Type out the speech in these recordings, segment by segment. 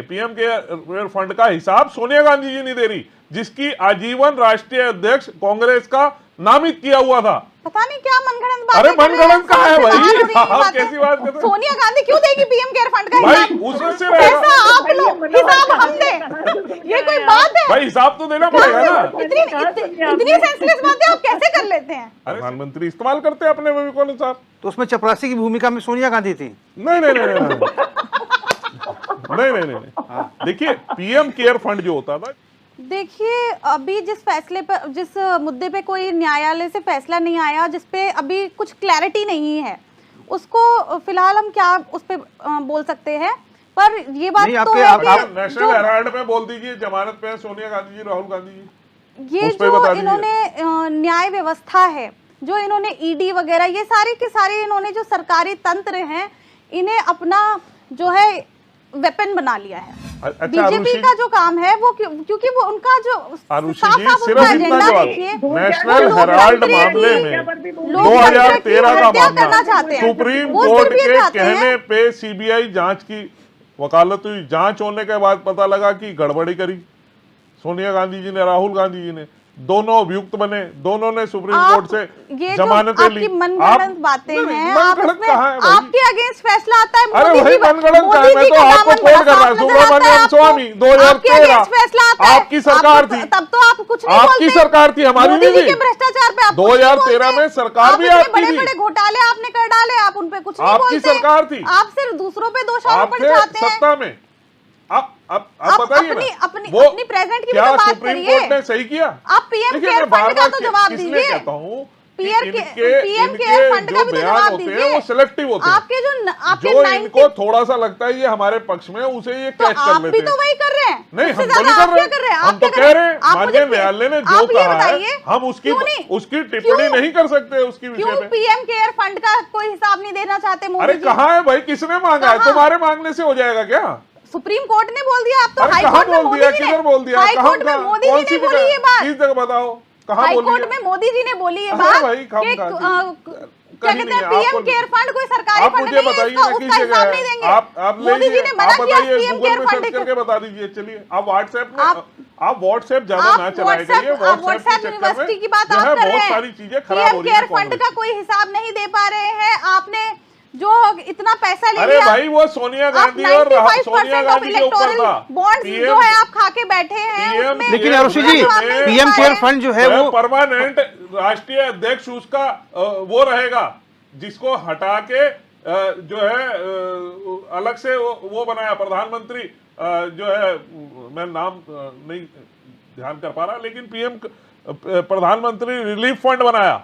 PM care fund का हिसाब सोनिया गांधी जी नहीं दे रही, जिसकी आजीवन राष्ट्रीय अध्यक्ष कांग्रेस का नामित किया हुआ था। पता नहीं क्या मनगढ़ंत बात। अरे मनगढ़ंत कहाँ है भाई, आप कैसी बात करते हैं? सोनिया गांधी क्यों देगी पीएम केयर फंड का भाई हिसाब? उसमें से रहेगा आप लोग हिसाब हम दें, ये कोई बात है? भाई, हिसाब तो देना पड़ेगा ना। इतनी सेंसलेस बातें आप कैसे कर लेते हैं? प्रधानमंत्री इस्तेमाल करते हैं अपने विवेक अनुसार। तो उसमें चपरासी की भूमिका में सोनिया गांधी थी? नहीं नहीं नहीं नहीं नहीं नहीं। देखिए पीएम केयर फंड जो होता था, देखिए अभी जिस फैसले पर, जिस मुद्दे पे कोई न्यायालय से फैसला नहीं आया, जिस पे अभी कुछ क्लैरिटी नहीं है, उसको फिलहाल हम क्या उस पे बोल सकते हैं। पर ये बात तो है कि नेशनल हेराल्ड में बोल दीजिए जमानत पे है सोनिया गांधी जी, राहुल गांधी जी। ये जो इन्होंने न्याय व्यवस्था है, जो इन्होंने ईडी वगैरह, ये सारे के सारे इन्होंने जो सरकारी तंत्र हैं, इन्हें अपना जो है वेपन बना लिया है। बीजेपी का जो काम है वो क्योंकि वो उनका जो सिर्फ इतना जवाब, नेशनल हेराल्ड मामले में 2013 का मामला, सुप्रीम कोर्ट के कहने पे सीबीआई जांच की वकालत हुई, जांच होने के बाद पता लगा कि गड़बड़ी करी सोनिया गांधी जी ने, राहुल गांधी जी ने, दोनों अभियुक्त बने, दोनों ने सुप्रीम कोर्ट से जमानतें ली। मनगढ़ंत बातें हैं, आपके अगेंस्ट फैसला आता है। अरे भाई मनगढ़ंत का है, मैं तो आपको कोट कर रहा हूं। सुब्रमण्यम स्वामी 2013 आपकी सरकार थी, तब तो आप कुछ नहीं आपकी सरकार थी, हमारी नहीं थी। भ्रष्टाचार पे 2013 में सरकार भी आपकी बड़े थी, बड़े घोटाले आपने कर डाले, आप उन पे कुछ नहीं बोलते। आपकी सरकार थी, आप सिर्फ दूसरों पे दोष आरोपण चाहते हैं सत्ता में। आप बताइए ना, अपनी प्रेजेंट की क्या बात सुप्रीम करिए। कोर्ट ने सही किया? आप पीएम केयर फंड का तो जवाब दीजिए। कहता हूँ पीएम केयर फंड का भी तो जवाब दीजिए। वो सिलेक्टिव होते हैं, आपके जो इनको थोड़ा सा लगता है ये हमारे पक्ष में, उसे ये कैच कर लेते हैं। आप भी तो वही कर रहे हैं। नहीं, हम तो नहीं कर रहे, हम तो कह रहे हैं माननीय न्यायालय ने जो कहा है, हम उसकी टिप्पणी नहीं कर सकते उसकी विषय क्यों में। पीएम केयर फंड का कोई हिसाब नहीं देना चाहते मोदी जी? अरे कहाँ है भाई, किसने मांगा है? तुम्हारे मांगने से हो जाएगा क्या? सुप्रीम कोर्ट ने बोल दिया। आप तो हाई कोर्ट में बोल दिया, किधर बोल दिया? हाई कोर्ट में मोदी जी ने बोली ये बात। किस जगह बताओ, कहाँ हाई बोली? कोर्ट में मोदी जी ने बोली ये बात कि क्या कहते हैं पीएम केयर फंड कोई सरकारी फंड नहीं है, उसका हिसाब नहीं देंगे। मोदी जी ने मना किया पीएम केयर फंड करके बता दीजिए। चलिए आप व्हाट्सएप ज्यादा ना चलाया करिए, व्हाट्सएप यूनिवर्सिटी की बात आप कर रहे हैं। बहुत सारी चीजें खराब हो रही हैं। पीएम केयर फंड का कोई हिसाब नहीं दे पा रहे हैं। आपने जो इतना पैसा ले लिया, अरे भाई वो सोनिया गांधी और सोनिया गांधी के ऊपर था। बॉन्ड्स जो है आप खा के बैठे हैं। लेकिन आरुषि जी, पीएम केयर फंड जो है वो परमानेंट राष्ट्रीय अध्यक्ष उसका वो रहेगा, जिसको हटा के जो है अलग से वो बनाया प्रधानमंत्री, जो है मैं नाम नहीं ध्यान कर पा रहा, लेकिन पीएम प्रधानमंत्री रिलीफ फंड बनाया।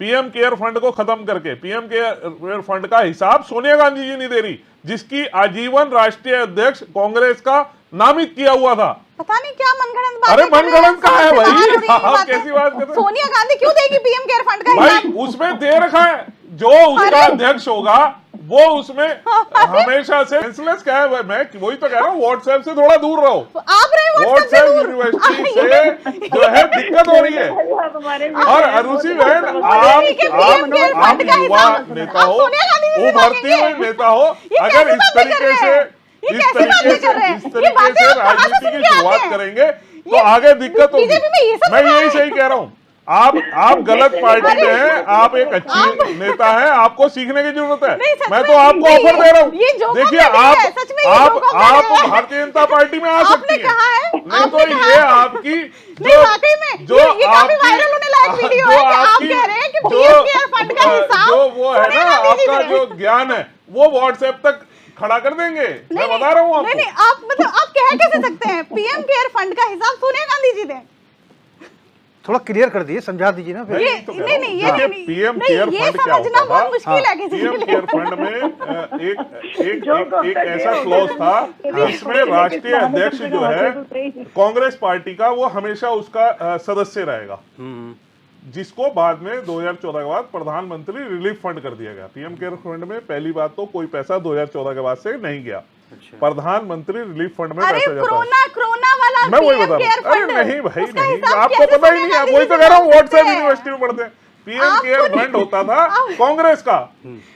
पीएम केयर फंड को खत्म करके पीएम केयर फंड का हिसाब सोनिया गांधी जी नहीं दे रही, जिसकी आजीवन राष्ट्रीय अध्यक्ष कांग्रेस का नामित किया हुआ था। पता नहीं क्या मनगढ़ंत बात। अरे मनगढ़ंत कहाँ है भाई, आप कैसी बात कर रहे हैं? सोनिया गांधी क्यों देगी पीएम केयर फंड का भाई? हिसाब? उसमें दे रखा है, जो उसका अध्यक्ष होगा वो उसमें हमेशा से सेंसलेस क्या है। मैं वही तो कह रहा हूँ, व्हाट्सएप से थोड़ा दूर रहो। आप रहे व्हाट्सएप यूनिवर्सिटी से जो है दिक्कत हो रही है। और अरुषि बहन, आप युवा नेता हो, उभरती हुई नेता हो, अगर इस तरीके से राजनीति की शुरुआत करेंगे तो आगे दिक्कत होगी। मैं यही सही कह रहा हूँ। आप गलत पार्टी में हैं, आप एक अच्छी नेता हैं, आपको सीखने की जरूरत है। मैं तो आपको ऑफर दे रहा हूँ। देखिए आप भारतीय जनता पार्टी में आ सकती हैं, नहीं तो ये आपकी जो वो है ना, आपका जो ज्ञान है वो व्हाट्सएप तक खड़ा कर देंगे। मैं बता रहा हूँ आपको। नहीं, आप कह कैसे सकते हैं पीएम केयर फंड का हिसाब सोनिया गांधी जी दें? थोड़ा क्लियर कर दिए, समझा दीजिए ना। ये पीएम केयर फंड क्या होता था? पीएम केयर फंड में एक ऐसा क्लॉज था जिसमें राष्ट्रीय अध्यक्ष जो है कांग्रेस पार्टी का, वो हमेशा उसका सदस्य रहेगा, जिसको बाद में 2014 के बाद प्रधानमंत्री रिलीफ फंड कर दिया गया। पीएम केयर फंड में पहली बात तो कोई पैसा 2014 के बाद से नहीं गया। प्रधानमंत्री रिलीफ फंड में पैसा जाता है। कोरोना वाला मैं वही बता रहा हूँ। अरे नहीं भाई नहीं, आपको पता ही नहीं है। वही तो कह रहा हूँ, व्हाट्सएप यूनिवर्सिटी में पढ़ते हैं। पीएम केयर फंड होता था कांग्रेस का,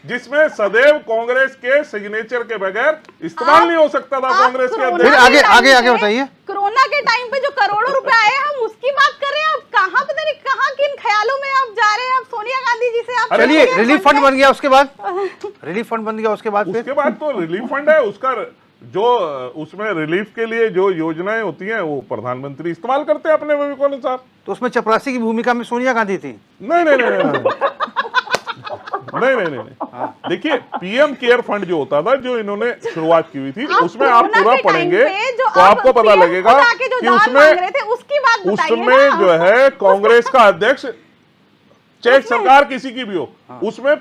जिसमें सदैव कांग्रेस के सिग्नेचर के बगैर इस्तेमाल नहीं हो सकता था कांग्रेस के कोरोना फिर अध्यक्ष। आगे के आगे टाइम आगे पे- बताइए। कोरोना के टाइम पे जो करोड़ों रुपए आए हम उसकी बात कर रहे हैं। आप कहाँ पता नहीं कहाँ किन ख्यालों में आप जा रहे हैं। आप सोनिया गांधी जी से आप चलिए सोनिया रिलीफ गांधी फंड बन गया उसके बाद, रिलीफ फंड बन गया उसके बाद फिर उसके बाद तो रिलीफ फंड है, उसका जो उसमें रिलीफ के लिए जो योजनाएं होती हैं वो प्रधानमंत्री इस्तेमाल करते हैं अपने विवेकानुसार। तो उसमें चपरासी की भूमिका में सोनिया गांधी थी। नहीं नहीं नहीं नहीं नहीं नहीं नहीं। देखिए पीएम केयर फंड जो होता था, जो इन्होंने शुरुआत की हुई थी, आप उसमें आप कोरोना पूरा के टाइम पढ़ेंगे पे जो तो आप आपको पता PM लगेगा खुद आके जो कि दान उसमें मांग रहे थे, उसकी बात बताइए उसमें ना। जो है कांग्रेस का अध्यक्ष, चाहे सरकार किसी की भी हो, उसमें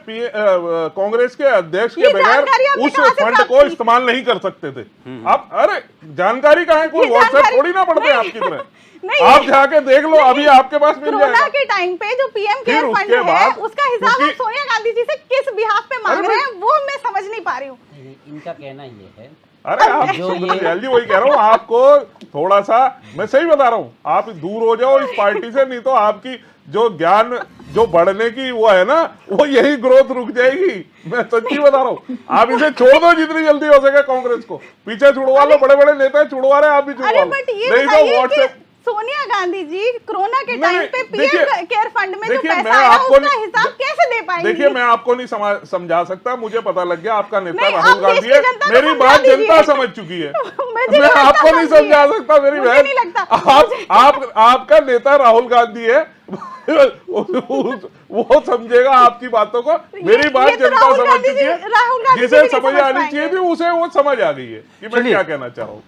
कांग्रेस के अध्यक्ष के ये बगैर जानकारी आपने उस कहाँ से फंड प्राप्त को की? इस्तेमाल नहीं कर सकते थे आप। अरे जानकारी कहाँ है, कोई ये व्हाट्सएप जानकारी- थोड़ी ना पढ़ते हैं नहीं। आपकी तरह। नहीं, आप ये- जाके देख लो, अभी आपके पास मिल कोरोना जाएगा। के टाइम पे जो पीएम फिर केयर फंड उसके है बाद- उसका हिसाब आप क्योंकि- सोनिया गांधी जी से किस बिहाफ पे मांग अरे रहे हैं वो मैं समझ नहीं पा रही हूँ। इनका कहना ये है अरे आप जो ये- दयाल जी वही कह रहा हूँ आपको, थोड़ा सा मैं सही बता रहा हूँ, आप दूर हो जाओ इस पार्टी से, नहीं तो आपकी जो ज्ञान जो बढ़ने की वो है ना, वो यही ग्रोथ रुक जाएगी। मैं सच्ची बता रहा हूँ, आप इसे छोड़ दो जितनी जल्दी हो सके। कांग्रेस को पीछे छुड़वा लो, बड़े बड़े नेता छुड़वा रहे हैं, आप भी छुड़वा अरे लो। बट ये नहीं तो बताइए कि व्हाट्सएप सोनिया गांधी जी कोरोना के नहीं, टाइम पे देखिए- पीएम केयर फंड में जो देखिए, मैं पैसा आया आपको उसका नहीं- हिसाब कैसे दे पाएंगे? देखिए मैं आपको नहीं समझा सकता, मुझे पता लग गया आपका नेता नहीं, राहुल आप गांधी देश की है। जनता को मेरी समझा बात दीजिए। जनता समझ चुकी है। मुझे मैं नहीं लगता आपको नहीं समझिए। समझा सकता मेरी मुझे बहन। नहीं लगता। आपका नेता राहुल गांधी है। वो समझेगा आपकी बातों को। मेरी बात ये तो जनता राहुल समझ गांधी चुकी जी- है। राहुल गांधी जी जिसे भी नहीं समझ समझ आनी पाएंगे। चाहिए थी उसे वो समझ आ गई है कि मैं चलिए। क्या कहना चाह रहा हूँ।